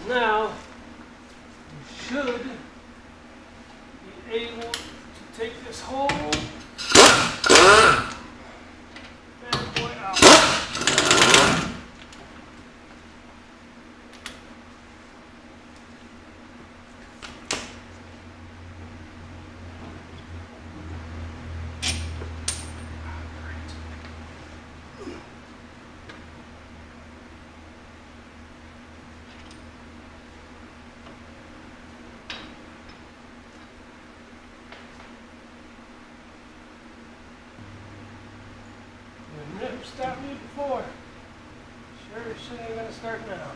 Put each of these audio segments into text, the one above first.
Now, you should be able to take this whole bad boy out. You never stopped me before. Sure as shit ain't gonna start now.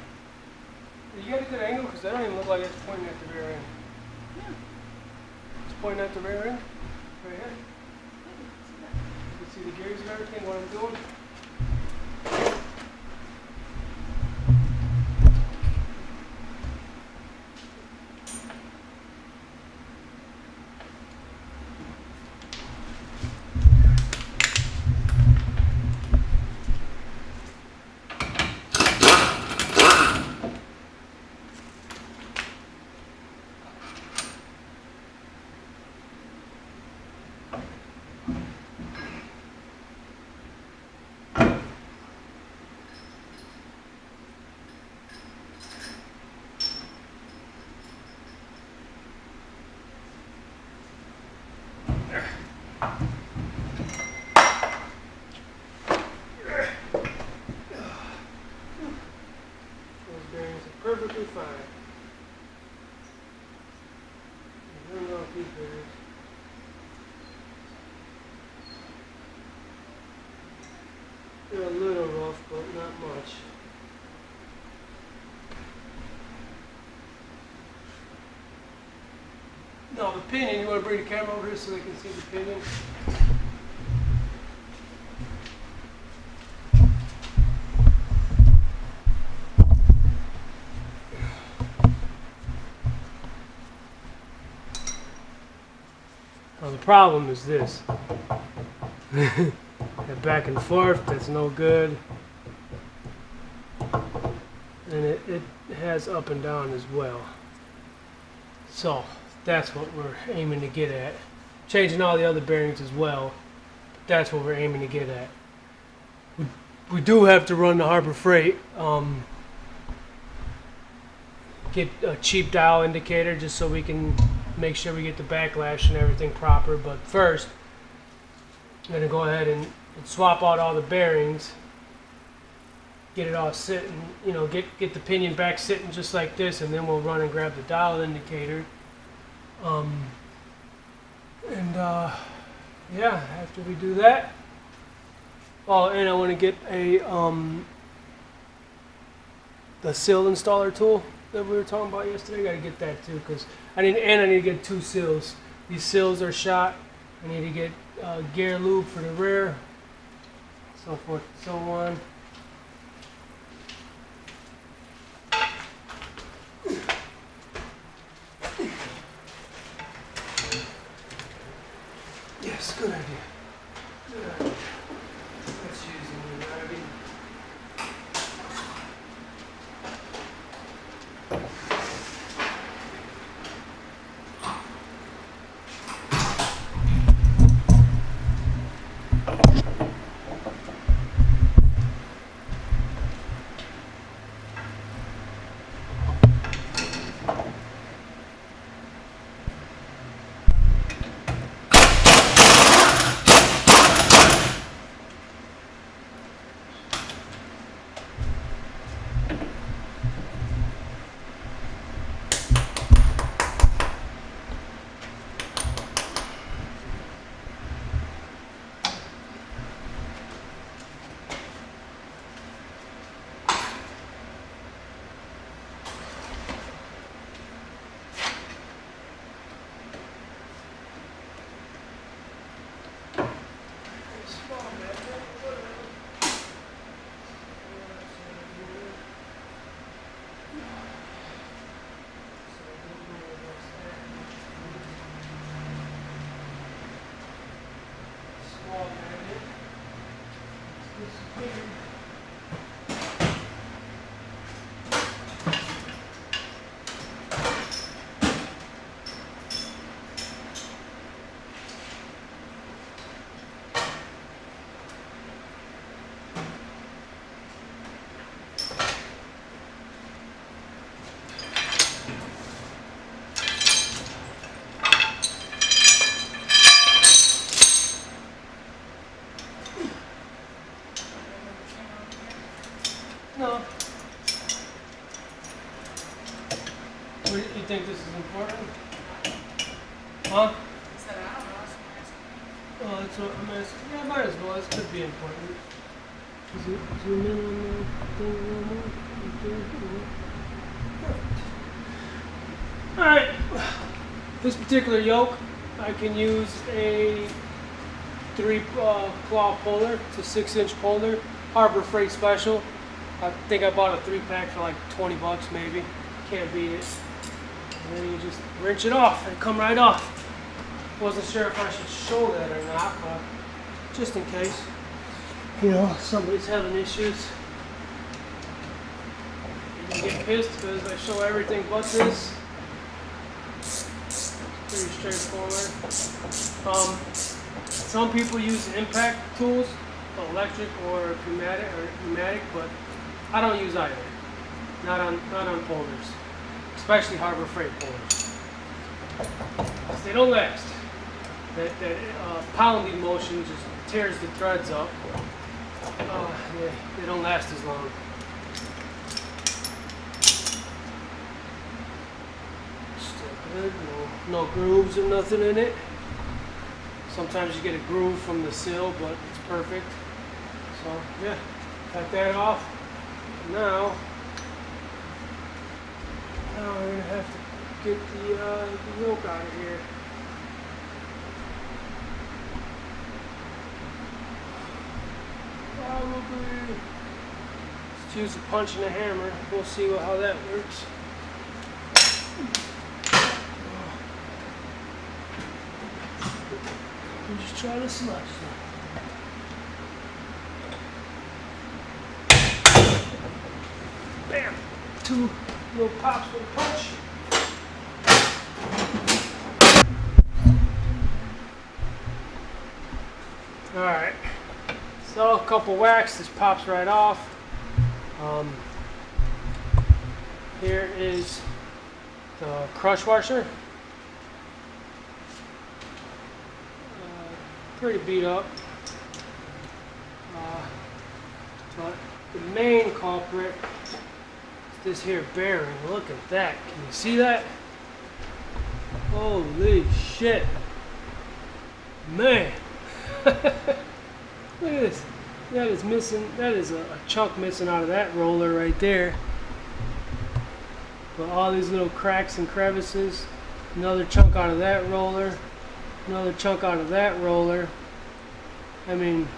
You got a good angle because that don't even look like it's pointing at the rear end. Yeah. It's pointing at the rear end. Right here. You can see the gears and everything, what I'm doing. Perfectly fine. I don't know if these bearings. They're a little rough, but not much. Now the pinion, you want to bring the camera over here so they can see the pinion? Now the problem is this. That back and forth, that's no good. And it has up and down as well. So that's what we're aiming to get at. Changing all the other bearings as well. That's what we're aiming to get at. We do have to run the Harbor Freight. Get a cheap dial indicator just so we can make sure we get the backlash and everything proper. But first, I'm going to go ahead and swap out all the bearings. Get it all sitting, you know, get the pinion back sitting just like this, and then we'll run and grab the dial indicator. Yeah, after we do that, oh, and I want to get the seal installer tool that we were talking about yesterday. I got to get that too, because I need to get 2 seals. These seals are shot. I need to get gear lube for the rear, so forth and so on. Yes, good idea. Good idea. That's using the driving. What, you think this is important? Huh? I said, I don't know. I should ask you. Oh, that's what I'm asking. Yeah, might as well. This could be important. Zoom in on the thing a little more. Perfect. Alright. This particular yoke, I can use a 3 claw puller. It's a 6-inch puller. Harbor Freight Special. I think I bought a 3-pack for like 20 bucks maybe. Can't beat it. And then you just wrench it off and come right off. Wasn't sure if I should show that or not, but just in case, you know, somebody's having issues. You get pissed because I show everything but this. Pretty straightforward. Some people use impact tools, electric or pneumatic, but I don't use either. Not on pullers, especially Harbor Freight pullers. They don't last. That pounding motion just tears the threads up. They don't last as long. Still good. No grooves or nothing in it. Sometimes you get a groove from the sill, but it's perfect. So yeah, cut that off. Now we're gonna have to get the yoke out of here. Probably just use a punch and a hammer. We'll see how that works. I'm just trying to slice it. Bam! 2 little pops with a punch. Alright, so a couple whacks, this pops right off. Here is the crush washer. Pretty beat up. But the main culprit is this here bearing. Look at that. Can you see that? Holy shit. Man. Look at this. That is missing. That is a chunk missing out of that roller right there. But all these little cracks and crevices. Another chunk out of that roller. Another chunk out of that roller. I mean,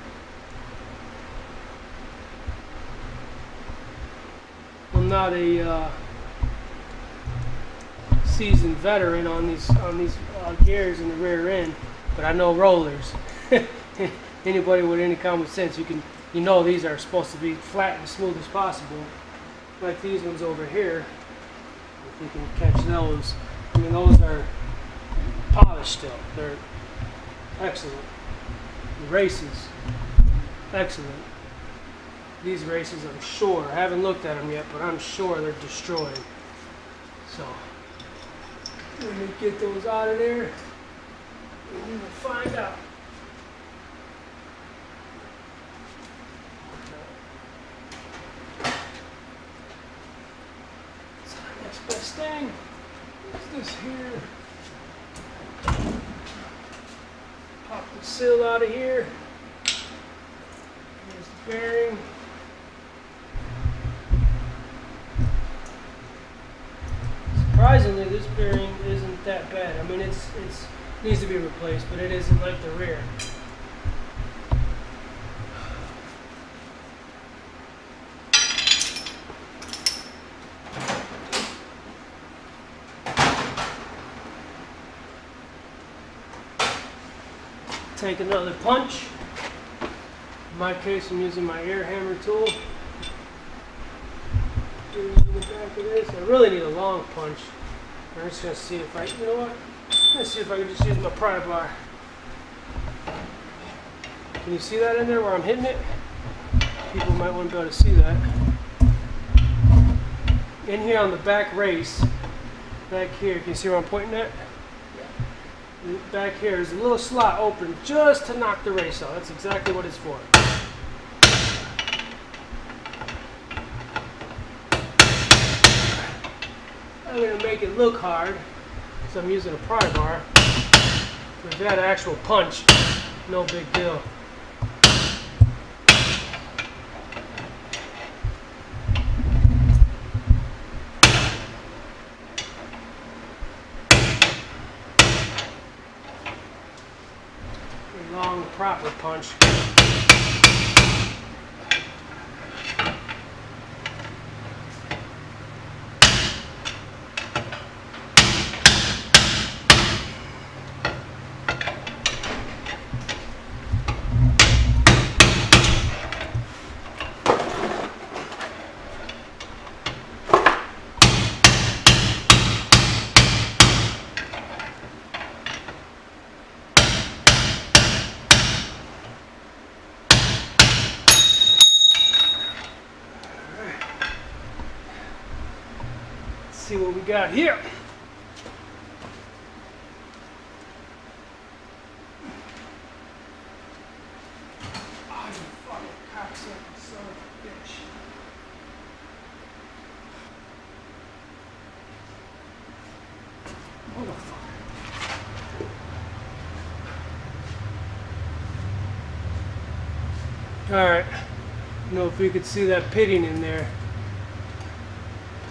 I'm not a seasoned veteran on these gears in the rear end, but I know rollers. Anybody with any common sense, you know these are supposed to be flat and smooth as possible. Like these ones over here, if you can catch those. I mean, those are polished still. They're excellent. The races, excellent. These races, I'm sure, I haven't looked at them yet, but I'm sure they're destroyed. So, let me get those out of there, and we will find out. So, next best thing is this here. Pop the sill out of here. There's the bearing. Surprisingly, this bearing isn't that bad. I mean, it's needs to be replaced, but it isn't like the rear. Take another punch. In my case, I'm using my air hammer tool. Do it in the back of this. I really need a long punch. I'm just gonna see if you know what? I'm gonna see if I can just use my pry bar. Can you see that in there where I'm hitting it? People might want to be able to see that. In here on the back race, back here, can you see where I'm pointing at? Back here is a little slot open just to knock the race out. That's exactly what it's for. I'm going to make it look hard, so I'm using a pry bar. But if you had an actual punch, no big deal. A long, proper punch. See what we got here. Oh, you fucking cocksucker, son of a bitch. Motherfucker. Alright. I don't know if you could see that pitting in there.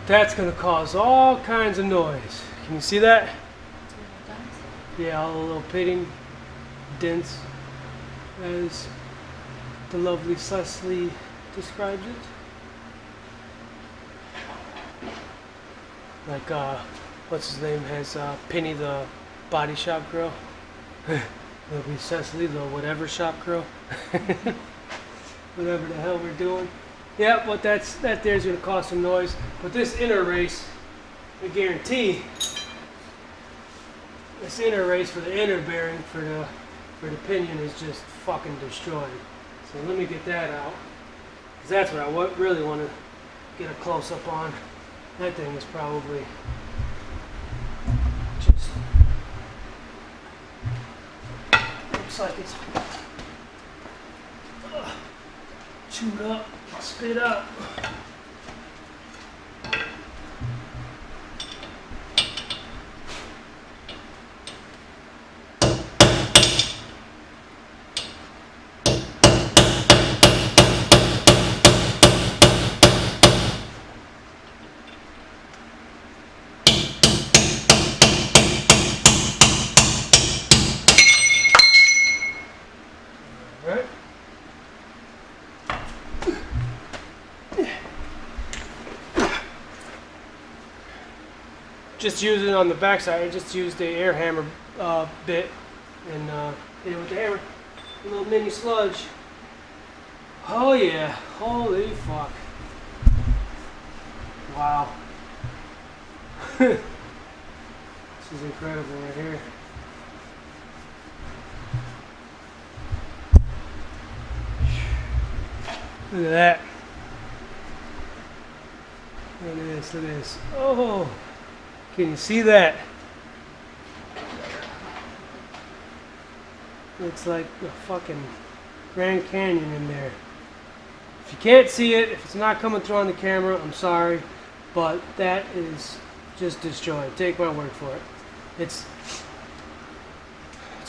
That's going to cause all kinds of noise. Can you see that? Yeah, all the little pitting dents, as the lovely Cecily describes it. Like, what's his name has Penny, the body shop girl. Lovely Cecily, the whatever shop girl. Whatever the hell we're doing. Yeah, but that there's going to cause some noise. But this inner race, I guarantee, this inner race for the inner bearing for the pinion is just fucking destroyed. So let me get that out, because that's what I really want to get a close up on. That thing is probably just looks like it's chewed up. Spit up. All right. Just use it on the backside. I just used the air hammer bit and hit it with the hammer. A little mini sludge. Oh yeah, holy fuck. Wow. This is incredible right here. Look at that. Look at this, look at this. Oh. Can you see that? Looks like the fucking Grand Canyon in there. If you can't see it, if it's not coming through on the camera, I'm sorry, but that is just destroyed. Take my word for it. It's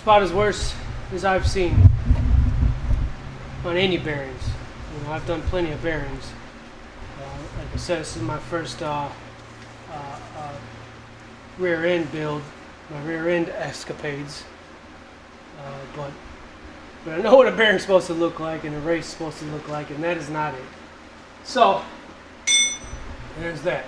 about as worse as I've seen on any bearings. You know, I've done plenty of bearings. Like I said, this is my first rear end build, my rear end escapades, but I know what a bearing's supposed to look like and a race is supposed to look like, and that is not it. So there's that.